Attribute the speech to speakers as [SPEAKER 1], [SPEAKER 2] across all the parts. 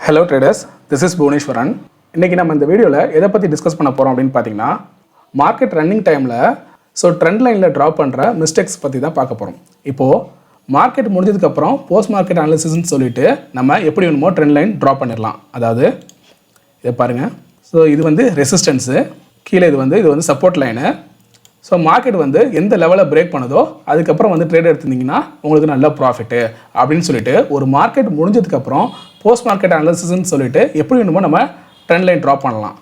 [SPEAKER 1] Hello traders, this is Bhuvaneshwaran. இன்னைக்கு நம்ம இந்த வீடியோல எதை பத்தி டிஸ்கஸ் பண்ண போறோம் அப்படினு பாத்தீங்கன்னா மார்க்கெட் ரன்னிங் டைம்ல ட்ரெண்ட் லைன்ல டிராப் பண்ற மிஸ்டேக்ஸ் பத்தி தான் பார்க்க போறோம். இப்போ மார்க்கெட் முடிஞ்சதுக்கு அப்புறம் போஸ்ட் மார்க்கெட் அனாலிசிஸ்னு சொல்லிட்டு நம்ம எப்படி வேணுமோ ட்ரெண்ட் லைன் டிராப் பண்ணிரலாம். அதாவது இத பாருங்க. இது வந்து ரெசிஸ்டன்ஸ், கீழ இது வந்து சப்போர்ட் லைன். மார்க்கெட் வந்து எந்த லெவலில் பிரேக் பண்ணுதோ அதுக்கப்புறம் வந்து ட்ரேட் எடுத்திருந்தீங்கன்னா உங்களுக்கு நல்ல ப்ராஃபிட்டு அப்படின்னு சொல்லிட்டு ஒரு மார்க்கெட் முடிஞ்சதுக்கப்புறம் போஸ்ட் மார்க்கெட் அனாலிசிஸ்ன்னு சொல்லிட்டு எப்படி வேணுமோ நம்ம ட்ரெண்ட் லைன் ட்ராப் பண்ணலாம்.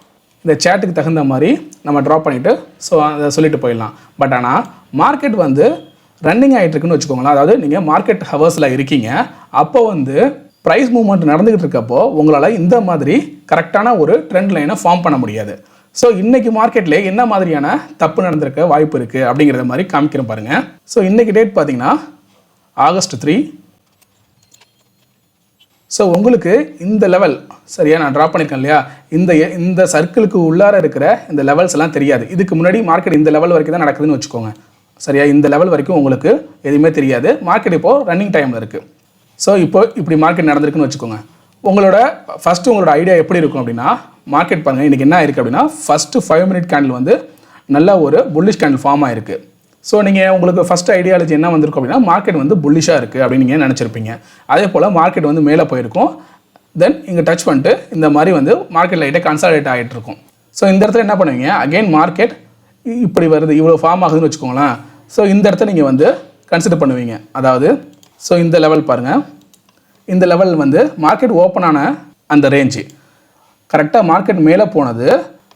[SPEAKER 1] இந்த சேட்டுக்கு தகுந்த மாதிரி நம்ம ட்ராப் பண்ணிவிட்டு அதை சொல்லிட்டு போயிடலாம். பட் ஆனால் மார்க்கெட் வந்து ரன்னிங் ஆகிட்டு இருக்குன்னு வச்சுக்கோங்களேன். அதாவது நீங்கள் மார்க்கெட் ஹவர்ஸில் இருக்கீங்க, அப்போ வந்து ப்ரைஸ் மூவ்மெண்ட் நடந்துக்கிட்டு இருக்கப்போ உங்களால் இந்த மாதிரி கரெக்டான ஒரு ட்ரெண்ட் லைனை ஃபார்ம் பண்ண முடியாது. இன்றைக்கி மார்க்கெட்டில் என்ன மாதிரியான தப்பு நடந்திருக்க வாய்ப்பு இருக்குது அப்படிங்கிறத மாதிரி காமிக்கிறேன் பாருங்கள். இன்றைக்கி டேட் பார்த்தீங்கன்னா August 3. உங்களுக்கு இந்த லெவல் சரியா நான் ட்ராப் பண்ணியிருக்கேன் இல்லையா, இந்த சர்க்கிளுக்கு உள்ளார இருக்கிற இந்த லெவல்ஸ் எல்லாம் தெரியாது. இதுக்கு முன்னாடி மார்க்கெட் இந்த லெவல் வரைக்கும் தான் நடக்குதுன்னு வச்சுக்கோங்க. சரியா, இந்த லெவல் வரைக்கும் உங்களுக்கு எதுவுமே தெரியாது. மார்க்கெட் இப்போது ரன்னிங் டைமில் இருக்குது. இப்போ இப்படி மார்க்கெட் நடந்திருக்குன்னு வச்சுக்கோங்க. உங்களோட ஐடியா எப்படி இருக்கும் அப்படின்னா, மார்க்கெட் பாருங்கள் இன்றைக்கி என்ன ஆயிருக்கு அப்படின்னா ஃபஸ்ட்டு 5 மினிட் கேண்டில் வந்து நல்ல ஒரு புல்லிஷ் கேண்டில் ஃபார்ம் ஆயிருக்கு. நீங்கள் உங்களுக்கு ஃபஸ்ட் ஐடியாலஜி என்ன வந்திருக்கும் அப்படின்னா மார்க்கெட் வந்து புல்லிஷாக இருக்குது அப்படின்னு நீங்கள் நினச்சிருப்பீங்க. அதே போல் மார்க்கெட் வந்து மேலே போயிருக்கும். தென் இங்கே டச் பண்ணிட்டு இந்த மாதிரி வந்து மார்க்கெட் லைட்டாக கன்சாலிடேட் ஆகிட்டு இருக்கும். இந்த இடத்துல என்ன பண்ணுவீங்க, அகெயின் மார்க்கெட் இப்படி வருது, இவ்வளோ ஃபார்ம் ஆகுதுன்னு வச்சுக்கோங்களேன். இந்த இடத்துல நீங்கள் வந்து கன்சிடர் பண்ணுவீங்க. அதாவது இந்த லெவல் பாருங்கள், இந்த லெவல் வந்து மார்க்கெட் ஓப்பன் ஆன அந்த ரேஞ்சு கரெக்டாக மார்க்கெட் மேலே போனது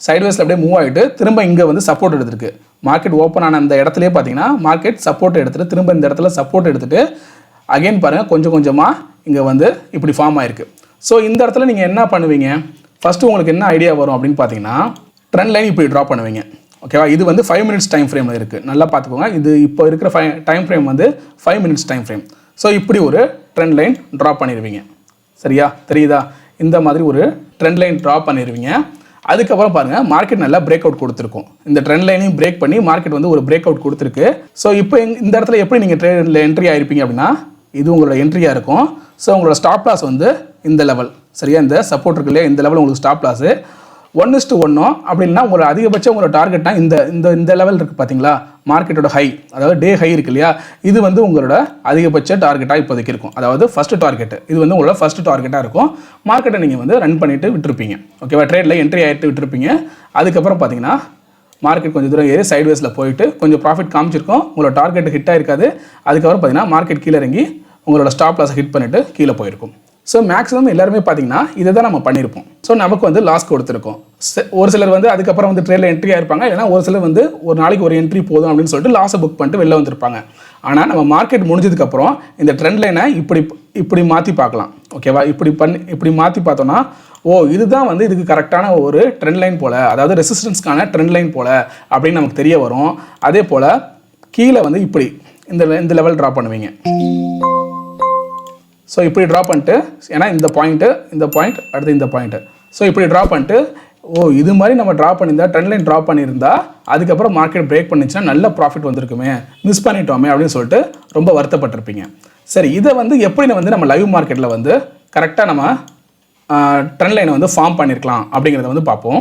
[SPEAKER 1] சைட்வேஸில் அப்படியே மூவ் ஆகிட்டு திரும்ப இங்கே வந்து சப்போர்ட் எடுத்துருக்கு. மார்க்கெட் ஓப்பன் ஆன அந்த இடத்துலேயே பார்த்தீங்கன்னா மார்க்கெட் சப்போர்ட் எடுத்துகிட்டு திரும்ப இந்த இடத்துல சப்போர்ட் எடுத்துகிட்டு அகெயின் பாருங்கள் கொஞ்சம் கொஞ்சமாக இங்கே வந்து இப்படி ஃபார்ம் ஆயிருக்கு. இந்த இடத்துல நீங்கள் என்ன பண்ணுவீங்க, ஃபஸ்ட்டு உங்களுக்கு என்ன ஐடியா வரும் அப்படின்னு பார்த்தீங்கன்னா ட்ரெண்ட் லைன் இப்படி ட்ராப் பண்ணுவீங்க. ஓகேவா, இது வந்து 5 மினிட்ஸ் டைம் ஃப்ரேமில் இருக்குது. நல்லா பார்த்துக்கோங்க, இது இப்போ இருக்கிற டைம் ஃப்ரேம் வந்து 5 மினிட்ஸ் டைம் ஃப்ரேம். இப்படி ஒரு ட்ரெண்ட் லைன் ட்ராப் பண்ணிடுவீங்க. சரியா, தெரியுதா? இந்த மாதிரி ஒரு ட்ரெண்ட் லைன் ட்ராப் பண்ணிடுவீங்க. அதுக்கப்புறம் பாருங்கள் மார்க்கெட் நல்லா பிரேக் அவுட் கொடுத்துருக்கும். இந்த ட்ரெண்ட் லைனையும் பிரேக் பண்ணி மார்க்கெட் வந்து ஒரு பிரேக் அவுட் கொடுத்துருக்கு. இப்போ இந்த இடத்துல எப்படி நீங்கள் ட்ரேடில் என்ட்ரி ஆகிருப்பீங்க அப்படின்னா இது உங்களோட என்ட்ரியாக இருக்கும். உங்களோட ஸ்டாப் லாஸ் வந்து இந்த லெவல். சரியா, இந்த சப்போர்ட் இருக்கு இல்லையா, இந்த லெவல் உங்களுக்கு ஸ்டாப் லாஸு 1:1 அப்படின்னா உங்களோட அதிகபட்சம் உங்களோட டார்கெட்னா இந்த லெவல் இருக்குது பார்த்தீங்களா, மார்க்கெட்டோட ஹை, அதாவது டே ஹை இருக்கு இல்லையா, இது வந்து உங்களோட அதிகபட்ச டார்கெட்டாக இப்போதைக்கு இருக்கும். அதாவது ஃபஸ்ட்டு டார்கெட், இது வந்து உங்களோட ஃபஸ்ட்டு டார்கெட்டாக இருக்கும். மார்க்கெட்டை நீங்கள் வந்து ரன் பண்ணிவிட்டு விட்டுருப்பீங்க. ஓகேவா, ட்ரேடில் என்ட்ரி ஆகிட்டு விட்டுருப்பீங்க. அதுக்கப்புறம் பார்த்தீங்கன்னா மார்க்கெட் கொஞ்சம் தூரம் ஏறி சைட்வேஸில் போயிட்டு கொஞ்சம் ப்ராஃபிட் காமிச்சிருக்கும். உங்களோட டார்கெட் ஹிட் ஆகிருக்காது. அதுக்கப்புறம் பார்த்தீங்கன்னா மார்க்கெட் கீழே இறங்கி உங்களோட ஸ்டாப் லாஸை ஹிட் பண்ணிவிட்டு கீழே போயிருக்கும். மேக்ஸிமம் எல்லாருமே பார்த்தீங்கன்னா இதை தான் நம்ம பண்ணியிருப்போம். நமக்கு வந்து லாஸ் கொடுத்துருக்கோம். ஒரு சிலர் வந்து அதுக்கப்புறம் வந்து ட்ரேடில் என்ட்ரி ஆகிருப்பாங்க. இல்லைனா ஒரு சிலர் வந்து ஒரு நாளைக்கு ஒரு என்ட்ரி போதும் அப்படின்னு சொல்லிட்டு லாஸை புக் பண்ணிட்டு வெளில வந்திருப்பாங்க. ஆனால் நம்ம மார்க்கெட் முடிஞ்சதுக்கப்புறம் இந்த ட்ரெண்ட் லைனை இப்படி மாற்றி பார்க்கலாம். ஓகேவா, இப்படி மாற்றி பார்த்தோன்னா இதுதான் வந்து இதுக்கு கரெக்டான ஒரு ட்ரெண்ட் லைன் போல், அதாவது ரெசிஸ்டன்ஸ்க்கான ட்ரெண்ட் லைன் போல் அப்படின்னு நமக்கு தெரிய வரும். அதே போல் கீழே வந்து இப்படி இந்த லெவல் ட்ராப் பண்ணுவீங்க. இப்படி ட்ராப் பண்ணிட்டு, ஏன்னா இந்த பாயிண்ட் அடுத்து இந்த பாயிண்ட்டு, இப்படி ட்ராப் பண்ணிட்டு இது மாதிரி நம்ம ட்ராப் பண்ணியிருந்தா ட்ரெண்ட் லைன் ட்ராப் பண்ணியிருந்தா அதுக்கப்புறம் மார்க்கெட் பிரேக் பண்ணிச்சுன்னா நல்ல ப்ராஃபிட் வந்திருக்குமே, மிஸ் பண்ணிட்டோமே அப்படின்னு சொல்லிட்டு ரொம்ப வருத்தப்பட்டிருப்பீங்க. சரி, இதை வந்து எப்படி வந்து நம்ம லைவ் மார்க்கெட்டில் வந்து கரெக்டாக நம்ம ட்ரெண்ட் லைனை வந்து ஃபார்ம் பண்ணியிருக்கலாம் அப்படிங்கிறத வந்து பார்ப்போம்.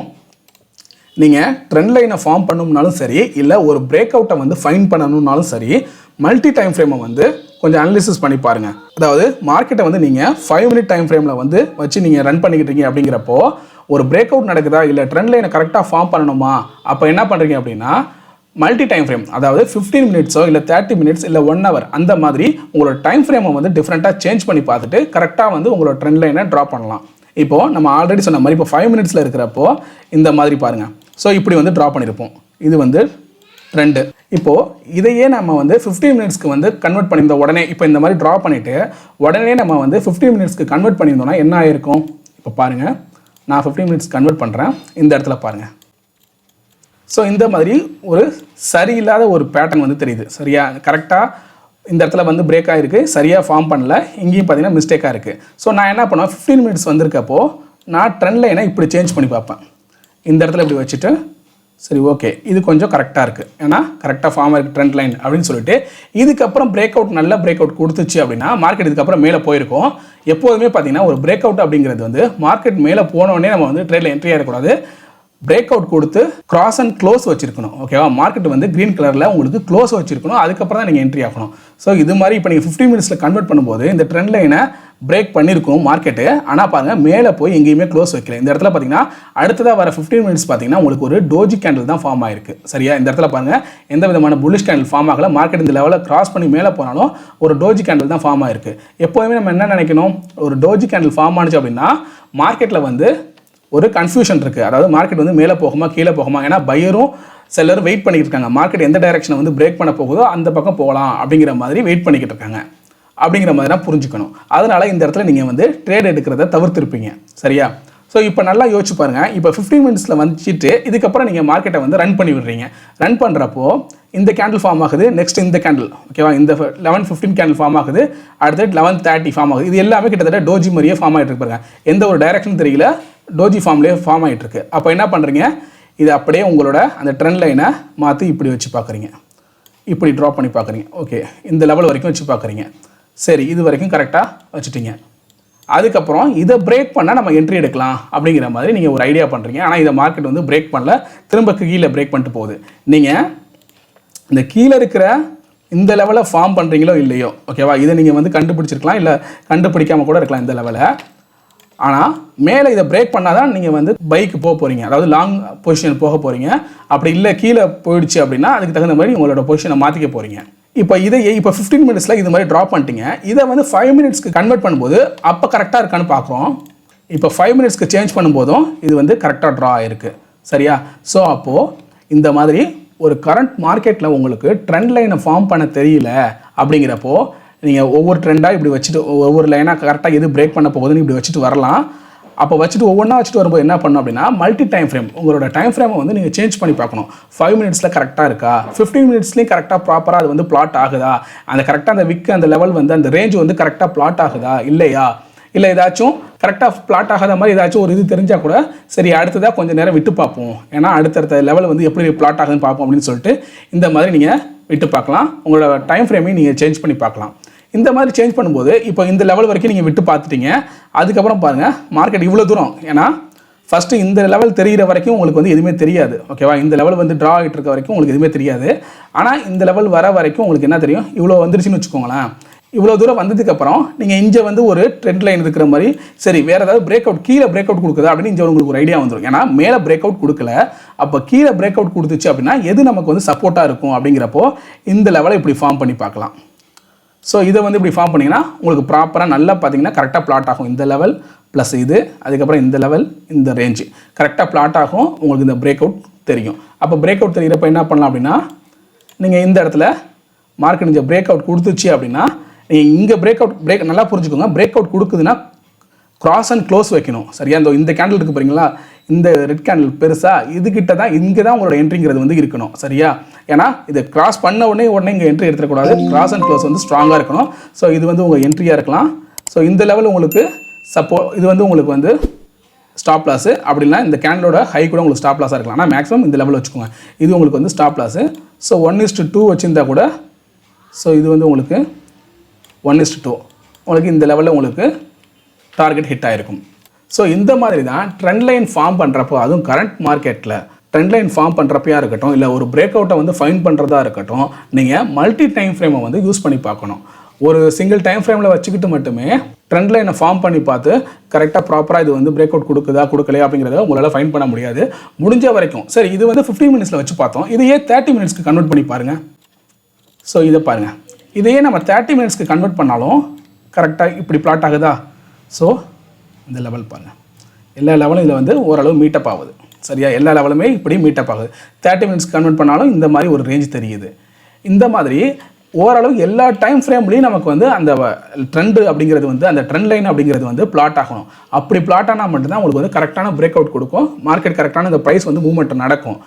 [SPEAKER 1] நீங்கள் ட்ரெண்ட் லைனை ஃபார்ம் பண்ணணும்னாலும் சரி, இல்லை ஒரு பிரேக் அவுட்டை வந்து ஃபைன் பண்ணணும்னாலும் சரி, மல்டி டைம் ஃப்ரேமை வந்து கொஞ்சம் அனலிசிஸ் பண்ணி பாருங்கள். அதாவது மார்க்கெட்டை வந்து நீங்கள் 5 மினிட் டைம் ஃப்ரேமில் வந்து வச்சு நீங்கள் ரன் பண்ணிக்கிட்டீங்க அப்படிங்கிறப்போ ஒரு பிரேக் அவுட் நடக்குதா, இல்லை ட்ரெண்ட் லைனை கரெக்டாக ஃபார்ம் பண்ணணுமா, அப்போ என்ன பண்ணுறீங்க அப்படின்னா மல்டி டைம் ஃப்ரேம், அதாவது 15 மினிட்ஸோ இல்லை 30 மினிட்ஸ் இல்லை 1 ஹவர் அந்த மாதிரி உங்களோட டைம் ஃப்ரேமை வந்து டிஃப்ரெண்ட்டாக சேஞ்ச் பண்ணி பார்த்துட்டு கரெக்டாக வந்து உங்களோட ட்ரெண்ட் லைனை ட்ராப் பண்ணலாம். இப்போது நம்ம ஆல்ரெடி சொன்ன மாதிரி இப்போ 5 மினிட்ஸில் இருக்கிறப்போ இந்த மாதிரி பாருங்கள். இப்படி வந்து ட்ராப் பண்ணியிருப்போம். இது வந்து ட்ரெண்டு. இப்போது இதையே நம்ம வந்து 15 மினிட்ஸ்க்கு வந்து கன்வெர்ட் பண்ணியிருந்த உடனே இப்போ இந்த மாதிரி ட்ரா பண்ணிவிட்டு உடனே நம்ம வந்து 15 மினிட்ஸ்க்கு கன்வெர்ட் பண்ணியிருந்தோம்னா என்ன ஆயிருக்கும், இப்போ பாருங்கள் நான் 15 மினிட்ஸ் கன்வெர்ட் பண்ணுறேன். இந்த இடத்துல பாருங்கள். இந்த மாதிரி ஒரு சரியில்லாத ஒரு பேட்டர்ன் வந்து தெரியுது. சரியா, கரெக்டாக இந்த இடத்துல வந்து பிரேக் ஆகிருக்கு, சரியாக ஃபார்ம் பண்ணல, இங்கேயும் பார்த்தீங்கன்னா மிஸ்டேக்காக இருக்குது. நான் என்ன பண்ணுவேன், 15 மினிட்ஸ் வந்திருக்கப்போ நான் ட்ரெண்ட் லைனை இப்படி சேஞ்ச் பண்ணி பார்ப்பேன். இந்த இடத்துல இப்படி வச்சுட்டு சரி ஓகே, இது கொஞ்சம் கரெக்டாக இருக்குது, ஏன்னா கரெக்டாக ஃபார்ம் ஆகிருக்கு ட்ரெண்ட் லைன் அப்படின்னு சொல்லிட்டு இதுக்கப்புறம் பிரேக் அவுட் நல்ல பிரேக் அவுட் கொடுத்துச்சு அப்படின்னா மார்க்கெட் இதுக்கப்புறம் மேலே போயிருக்கும். எப்போதுமே பார்த்தீங்கன்னா ஒரு பிரேக் அவுட் அப்படிங்கிறது வந்து மார்க்கெட் மேலே போனோடனே நம்ம வந்து ட்ரேடில் என்ட்ரி ஆகிடக்கூடாது. பிரேக் அவுட் கொடுத்து கிராஸ் அண்ட் க்ளோஸ் வச்சிருக்கணும். ஓகேவா, மார்க்கெட் வந்து க்ரீன் கலரில் உங்களுக்கு க்ளோஸ் வச்சிருக்கணும், அதுக்கப்புறம் தான் நீங்கள் என்ட்ரி ஆகணும். ஸோ இது மாதிரி இப்போ நீங்கள் 15 மினிட்ஸில் கன்வெர்ட் பண்ணும்போது இந்த ட்ரெண்ட் லைனை பிரேக் பண்ணியிருக்கும் மார்க்கெட்டு. ஆனால் பாருங்கள் மேலே போய் எங்கேயுமே க்ளோஸ் வைக்கல. இந்த இடத்துல பார்த்தீங்கன்னா அடுத்ததாக வர 15 மினிட்ஸ் பார்த்தீங்கன்னா உங்களுக்கு ஒரு டோஜி கேண்டில் தான் ஃபார்ம் ஆயிருக்கு. சரியா, இந்த இடத்துல பாருங்கள் எந்த விதமான புல்லிஷ் கேண்டில் ஃபார்ம் ஆகலை. மார்க்கெட் இந்த லெவலில் கிராஸ் பண்ணி மேலே போனாலும் ஒரு டோஜி கேண்டில் தான் ஃபார்ம் ஆயிருக்கு. எப்போதுமே நம்ம என்ன நினைக்கணும், ஒரு டோஜி கேண்டில் ஃபார்ம் ஆனிச்சு அப்படின்னா மார்க்கெட்டில் வந்து ஒரு கன்ஃபியூஷன் இருக்குது. அதாவது மார்க்கெட் வந்து மேலே போகுமா கீழே போகுமா, ஏன்னா பையரும் செல்லரும் வெயிட் பண்ணிக்கிட்டு இருக்காங்க. மார்க்கெட் எந்த டைரக்ஷனை வந்து பிரேக் பண்ண போகுதோ அந்த பக்கம் போகலாம் அப்படிங்கிற மாதிரி வெயிட் பண்ணிக்கிட்டு இருக்காங்க. அப்படிங்கிற மாதிரி தான் புரிஞ்சுக்கணும். அதனால் இந்த இடத்துல நீங்கள் வந்து ட்ரேட் எடுக்கிறத தவிர்த்துருப்பீங்க. சரியா, ஸோ இப்போ நல்லா யோசிச்சு பாருங்கள். இப்போ 15 மினிட்ஸில் வந்துட்டு இதுக்கப்புறம் நீங்கள் மார்க்கெட்டை வந்து ரன் பண்ணி விடுறீங்க. ரன் பண்ணுறப்போ இந்த கேண்டில் ஃபார்ம் ஆகுது, நெக்ஸ்ட் இந்த கேண்டில், ஓகேவா, இந்த 11:15 கேண்டில் ஃபார்ம் ஆகுது, அடுத்து 11:30 ஃபார்ம் ஆகுது. இது எல்லாமே கிட்டத்தட்ட டோஜி மாதிரியே ஃபார்ம் ஆகிட்டு இருக்கு பாருங்க. எந்த ஒரு டைரக்ஷன் தெரியல, டோஜி ஃபார்ம்லேயே ஃபார்ம் ஆகிட்டு இருக்கு. அப்போ என்ன பண்ணுறீங்க, இது அப்படியே உங்களோட அந்த ட்ரெண்ட் லைனை மாற்றி இப்படி வச்சு பார்க்குறீங்க, இப்படி ட்ராப் பண்ணி பார்க்குறீங்க. ஓகே, இந்த லெவல் வரைக்கும் வச்சு பார்க்குறீங்க. சரி, இது வரைக்கும் கரெக்டாக வச்சுட்டீங்க. அதுக்கப்புறம் இதை பிரேக் பண்ணால் நம்ம என்ட்ரி எடுக்கலாம் அப்படிங்கிற மாதிரி நீங்கள் ஒரு ஐடியா பண்ணுறீங்க. ஆனால் இதை மார்க்கெட் வந்து பிரேக் பண்ணல, திரும்ப கீழே பிரேக் பண்ணிட்டு போகுது. நீங்கள் இந்த கீழே இருக்கிற இந்த லெவலில் ஃபார்ம் பண்ணுறீங்களோ இல்லையோ, ஓகேவா, இதை நீங்கள் வந்து கண்டுபிடிச்சிருக்கலாம், இல்லை கண்டுபிடிக்காமல் கூட இருக்கலாம் இந்த லெவலை. ஆனால் மேலே இதை பிரேக் பண்ணால் தான் நீங்கள் வந்து பைக்கு போக போகிறீங்க, அதாவது லாங் பொசிஷன் போக போகிறீங்க. அப்படி இல்லை கீழே போயிடுச்சு அப்படின்னா அதுக்கு தகுந்த மாதிரி உங்களோட பொசிஷனை மாற்றிக்க போகிறீங்க. இப்போ இப்போ 15 மினிட்ஸில் இது மாதிரி ட்ராப் பண்ணிட்டீங்க. இதை வந்து 5 மினிட்ஸ்க்கு கன்வெர்ட் பண்ணும்போது அப்போ கரெக்டாக இருக்கான்னு பார்க்குறோம். இப்போ 5 மினிட்ஸ்க்கு சேஞ்ச் பண்ணும்போதும் இது வந்து கரெக்டாக ட்ரா ஆகிருக்கு. சரியா, ஸோ அப்போது இந்த மாதிரி ஒரு கரண்ட் மார்க்கெட்டில் உங்களுக்கு ட்ரெண்ட் லைனை ஃபார்ம் பண்ண தெரியல அப்படிங்கிறப்போ நீங்கள் ஒவ்வொரு ட்ரெண்டாக இப்படி வச்சுட்டு ஒவ்வொரு லைனாக கரெக்டாக எது பிரேக் பண்ண போகுதுன்னு இப்படி வச்சுட்டு வரலாம். அப்போ வச்சுட்டு ஒவ்வொன்றா வச்சுட்டு வரும்போது என்ன பண்ணணும் அப்படின்னா மல்டி டைம் ஃப்ரேம், உங்களோட டைம் ஃப்ரேமை வந்து நீங்கள் சேஞ்ச் பண்ணி பார்க்கணும். 5 மினிட்ஸில் கரெக்டாக இருக்கா, 15 மினிட்ஸ்லேயும் கரெக்டாக ப்ராப்பராக அது வந்து பிளாட் ஆகுதா, அந்த கரெக்டாக அந்த விக்கு அந்த லெவல் வந்து அந்த ரேஞ்ச் வந்து கரெக்டாக பிளாட் ஆகுதா இல்லையா, இல்லை ஏதாச்சும் கரெக்டாக பிளாட் ஆகாத மாதிரி ஏதாச்சும் ஒரு இது தெரிஞ்சால் கூட சரி அடுத்ததாக கொஞ்சம் நேரம் விட்டு பார்ப்போம், ஏன்னா அடுத்தடுத்த லெவல் வந்து எப்படி பிளாட் ஆகுதுன்னு பார்ப்போம் அப்படின்னு சொல்லிட்டு இந்த மாதிரி நீங்கள் விட்டு பார்க்கலாம். உங்களோட டைம் ஃப்ரேமையும் நீங்கள் சேஞ்ச் பண்ணி பார்க்கலாம். இந்த மாதிரி சேஞ்ச் பண்ணும்போது இப்போ இந்த லெவல் வரைக்கும் நீங்கள் விட்டு பார்த்துட்டீங்க. அதுக்கப்புறம் பாருங்கள் மார்க்கெட் இவ்வளோ தூரம், ஏன்னா ஃபஸ்ட்டு இந்த லெவல் தெரிகிற வரைக்கும் உங்களுக்கு வந்து எதுவுமே தெரியாது. ஓகேவா, இந்த லெவல் வந்து ட்ரா ஆகிட்டு இருக்க வரைக்கும் உங்களுக்கு எதுவுமே தெரியாது. ஆனால் இந்த லெவல் வர வரைக்கும் உங்களுக்கு என்ன தெரியும், இவ்வளோ வந்துருச்சுன்னு வச்சுக்கோங்களேன். இவ்வளோ தூரம் வந்ததுக்கப்புறம் நீங்கள் இங்கே வந்து ஒரு ட்ரெண்ட் லைன் இருக்கிற மாதிரி சரி வேறு ஏதாவது பிரேக் அவுட் கீழே பிரேக் அவுட் கொடுக்குதா அப்படின்னு இங்கே உங்களுக்கு ஒரு ஐடியா வந்துடும். ஏன்னா மேலே பிரேக் அவுட் கொடுக்கல, அப்போ கீழே பிரேக் அவுட் கொடுத்துச்சு அப்படின்னா எது நமக்கு வந்து சப்போர்ட்டாக இருக்கும் அப்படிங்கிறப்போ இந்த லெவலை இப்படி ஃபார்ம் பண்ணி பார்க்கலாம். ஸோ இதை வந்து இப்படி ஃபார்ம் பண்ணிங்கன்னா உங்களுக்கு ப்ராப்பராக நல்லா பார்த்தீங்கன்னா கரெக்டாக பிளாட் ஆகும். இந்த லெவல் ப்ளஸ் இது, அதுக்கப்புறம் இந்த லெவல், இந்த ரேஞ்சு கரெக்டாக பிளாட் ஆகும். உங்களுக்கு இந்த பிரேக் அவுட் தெரியும். அப்போ பிரேக் அவுட் தெரிகிறப்ப என்ன பண்ணலாம் அப்படின்னா நீங்கள் இந்த இடத்துல மார்க்கெட் இங்கே பிரேக் அவுட் கொடுத்துச்சு அப்படின்னா நீங்கள் இங்கே பிரேக் நல்லா புரிஞ்சுக்கோங்க. பிரேக் அவுட் கொடுக்குதுன்னா கிராஸ் அண்ட் க்ளோஸ் வைக்கணும். சரியா, இந்த கேண்டில் இருக்குது பாருங்களா, இந்த ரெட் கேண்டில் பெருசாக இதுகிட்ட தான் இங்கே தான் உங்களோட என்ட்ரிங்கிறது வந்து இருக்கணும். சரியா, ஏன்னா இதை கிராஸ் பண்ண உடனே இங்கே என்ட்ரி எடுத்துடக்கூடாது. கிராஸ் அண்ட் க்ளோஸ் வந்து ஸ்ட்ராங்காக இருக்கணும். ஸோ இது வந்து உங்கள் என்ட்ரியாக இருக்கலாம். ஸோ இந்த லெவல் உங்களுக்கு இது வந்து உங்களுக்கு வந்து ஸ்டாப் லாஸு, அப்படின்னா இந்த கேண்டலோட ஹை கூட உங்களுக்கு ஸ்டாப் லாஸாக இருக்கலாம். ஆனால் மேக்ஸிமம் இந்த லெவல் வச்சுக்கோங்க, இது உங்களுக்கு வந்து ஸ்டாப் லாஸு. ஸோ 1:2 வச்சுருந்தா கூட ஸோ இது வந்து உங்களுக்கு 1:2 உங்களுக்கு இந்த லெவலில் உங்களுக்கு டார்கெட் ஹிட் ஆகிருக்கும். ஸோ இந்த மாதிரி தான் ட்ரெண்ட் லைன் ஃபார்ம் பண்ணுறப்போ, அதுவும் கரண்ட் மார்க்கெட்டில் ட்ரெண்ட் லைன் ஃபார்ம் பண்ணுறப்பையா இருக்கட்டும், இல்லை ஒரு பிரேக் அவுட்டை வந்து ஃபைன் பண்ணுறதா இருக்கட்டும், நீங்கள் மல்டி டைம் ஃப்ரேமை வந்து யூஸ் பண்ணி பார்க்கணும். ஒரு சிங்கிள் டைம் ஃப்ரேமில் வச்சுக்கிட்டு மட்டுமே ட்ரெண்ட் லைனை ஃபார்ம் பண்ணி பார்த்து கரெக்டாக ப்ராப்பராக இது வந்து பிரேக் அவுட் கொடுக்குதா கொடுக்கலையா அப்படிங்கிறத உங்களால் ஃபைன் பண்ண முடியாது. முடிஞ்ச வரைக்கும் சரி இது வந்து 15 மினிட்ஸில் வச்சு பார்த்தோம், இதையே 30 மினிட்ஸ்க்கு கன்வெர்ட் பண்ணி பாருங்கள். ஸோ இதை பாருங்கள், இதையே நம்ம 30 மினிட்ஸ்க்கு கன்வெர்ட் பண்ணாலும் கரெக்டாக இப்படி பிளாட் ஆகுதா. ஸோ இந்த லெவல் பாருங்கள், எல்லா லெவலும் இதில் வந்து ஓரளவு மீட்டப் ஆகுது. சரியா, எல்லா லெவலுமே இப்படி மீட்டப் ஆகுது. 30 மினிட்ஸ் கன்வெர்ட் பண்ணாலும் இந்த மாதிரி ஒரு ரேஞ்ச் தெரியுது. இந்த மாதிரி ஓரளவு எல்லா டைம் ஃப்ரேம்லேயும் நமக்கு வந்து அந்த ட்ரெண்டு அப்படிங்கிறது வந்து அந்த ட்ரெண்ட் லைன் அப்படிங்கிறது வந்து பிளாட் ஆகணும். அப்படி பிளாட் ஆனால் மட்டும்தான் உங்களுக்கு வந்து கரெக்டான பிரேக் அவுட் கொடுக்கும், மார்க்கெட் கரெக்டான இந்த ப்ரைஸ் வந்து மூவ்மெண்ட் நடக்கும்.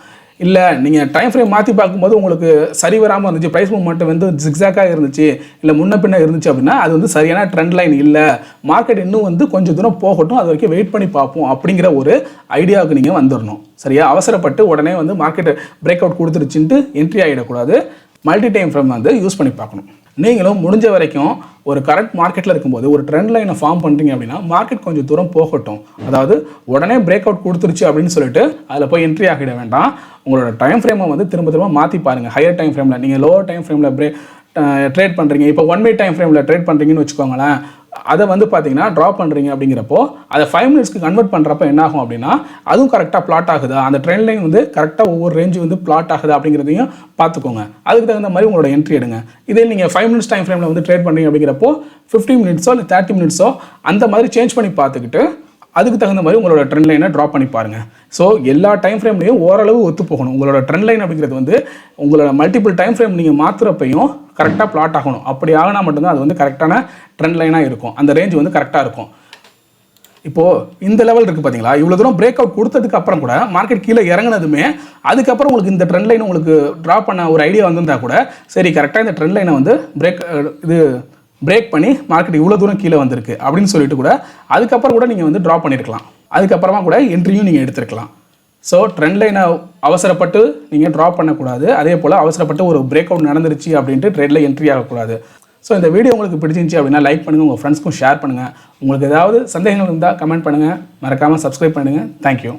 [SPEAKER 1] இல்லை நீங்கள் டைம் ஃப்ரேம் மாற்றி பார்க்கும்போது உங்களுக்கு சரி வராமல் இருந்துச்சு, ப்ரைஸ் மூவ்மெண்ட் வந்து ஜிக்ஸாக்காக இருந்துச்சு, இல்லை முன்ன பின்ன இருந்துச்சு அப்படின்னா அது வந்து சரியான ட்ரெண்ட் லைன் இல்லை, மார்க்கெட் இன்னும் வந்து கொஞ்சம் தூரம் போகட்டும், அது வரைக்கும் வெயிட் பண்ணி பார்ப்போம் அப்படிங்கிற ஒரு ஐடியாவுக்கு நீங்கள் வந்துடணும். சரியா? அவசரப்பட்டு உடனே வந்து மார்க்கெட் பிரேக் அவுட் கொடுத்துருச்சுன்ட்டு என்ட்ரி ஆகிடக்கூடாது. மல்டி டைம் ஃப்ரேம் வந்து யூஸ் பண்ணி பார்க்கணும். நீங்களும் முடிஞ்ச வரைக்கும் ஒரு கரெக்ட் மார்க்கெட்டில் இருக்கும்போது ஒரு ட்ரெண்ட் லைனை ஃபார்ம் பண்ணுறீங்க அப்படின்னா மார்க்கெட் கொஞ்சம் தூரம் போகட்டும். அதாவது உடனே பிரேக் அவுட் கொடுத்துருச்சு அப்படின்னு சொல்லிட்டு அதில் போய் என்ட்ரி ஆகிட வேண்டாம். உங்களோட டைம் ஃப்ரேமை வந்து திரும்ப மாற்றி பாருங்கள். ஹையர் டைம் ஃப்ரேமில் நீங்கள் லோவர் டைம் ஃப்ரேமில் ட்ரேட் பண்ணுறீங்க, இப்போ 1 minute டைம் ஃப்ரேமில் ட்ரேட் பண்ணுறீங்கன்னு வச்சுக்கோங்களேன். அதை வந்து பார்த்தீங்கன்னா ட்ராப் பண்ணுறீங்க அப்படிங்கிறப்போ அதை 5 minutesக்கு கன்வெர்ட் பண்ணுறப்ப என்ன ஆகும் அப்படின்னா அதுவும் கரெக்டாக பிளாட் ஆகுதா, அந்த ட்ரெண்ட் லைன் வந்து கரெக்டாக ஒவ்வொரு ரேஞ்சு வந்து பிளாட் ஆகுதா அப்படிங்கிறதையும் பார்த்துக்கோங்க. அதுக்கு தகுந்த மாதிரி உங்களோட என்ட்ரி எடுங்க. இதே நீங்கள் 5 minutes டைம் ஃப்ரேமில் வந்து ட்ரேட் பண்ணுறீங்க அப்படிங்கிறப்போ 15 minutesோ இல்லை 30 minutesோ அந்த மாதிரி சேஞ்ச் பண்ணி பார்த்துக்கிட்டு அதுக்கு தகுந்த மாதிரி உங்களோட ட்ரெண்ட் லைனை ட்ராப் பண்ணி பாருங்கள். ஸோ எல்லா டைம் ஃப்ரேம்லையும் ஓரளவு ஒத்து போகணும். உங்களோட ட்ரெண்ட் லைன் அப்படிங்கிறது வந்து உங்களோட மல்டிபிள் டைம் ஃப்ரேம் நீங்கள் மாற்றுறப்பையும் கரெக்டாக பிளாட் ஆகணும். அப்படி ஆகினா மட்டும்தான் அது வந்து கரெக்டான ட்ரெண்ட் லைனாக இருக்கும், அந்த ரேஞ்ச் வந்து கரெக்டாக இருக்கும். இப்போது இந்த லெவல் இருக்குது பார்த்தீங்களா, இவ்வளோ தூரம் பிரேக் அவுட் கொடுத்ததுக்கு அப்புறம் கூட மார்க்கெட் கீழே இறங்கினதுமே அதுக்கப்புறம் உங்களுக்கு இந்த ட்ரெண்ட் லைன் உங்களுக்கு ட்ராப் பண்ண ஒரு ஐடியா வந்திருந்தா கூட சரி கரெக்டாக இந்த ட்ரெண்ட் லைனை வந்து பிரேக் பண்ணி மார்க்கெட் இவ்வளோ தூரம் கீழே வந்திருக்கு அப்படின்னு சொல்லிட்டு கூட அதுக்கப்புறம் கூட நீங்கள் வந்து ட்ராப் பண்ணியிருக்கலாம். அதுக்கப்புறமா கூட என்ட்ரியும் நீங்கள் எடுத்துருக்கலாம். ஸோ ட்ரெண்ட் லைனை அவசரப்பட்டு நீங்கள் ட்ராப் பண்ணக்கூடாது. அதே போல் அவசரப்பட்டு ஒரு பிரேக் அவுட் நடந்துருச்சு அப்படின்ட்டு ட்ரேடில் என்ட்ரி ஆகக்கூடாது. ஸோ இந்த வீடியோ உங்களுக்கு பிடிச்சிருந்துச்சி அப்படின்னா லைக் பண்ணுங்கள், உங்கள் ஃப்ரெண்ட்ஸ்க்கும் ஷேர் பண்ணுங்கள். உங்களுக்கு ஏதாவது சந்தேகங்கள் இருந்தால் கமெண்ட் பண்ணுங்கள், மறக்காமல் சப்ஸ்கிரைப் பண்ணுங்கள். தேங்க்யூ.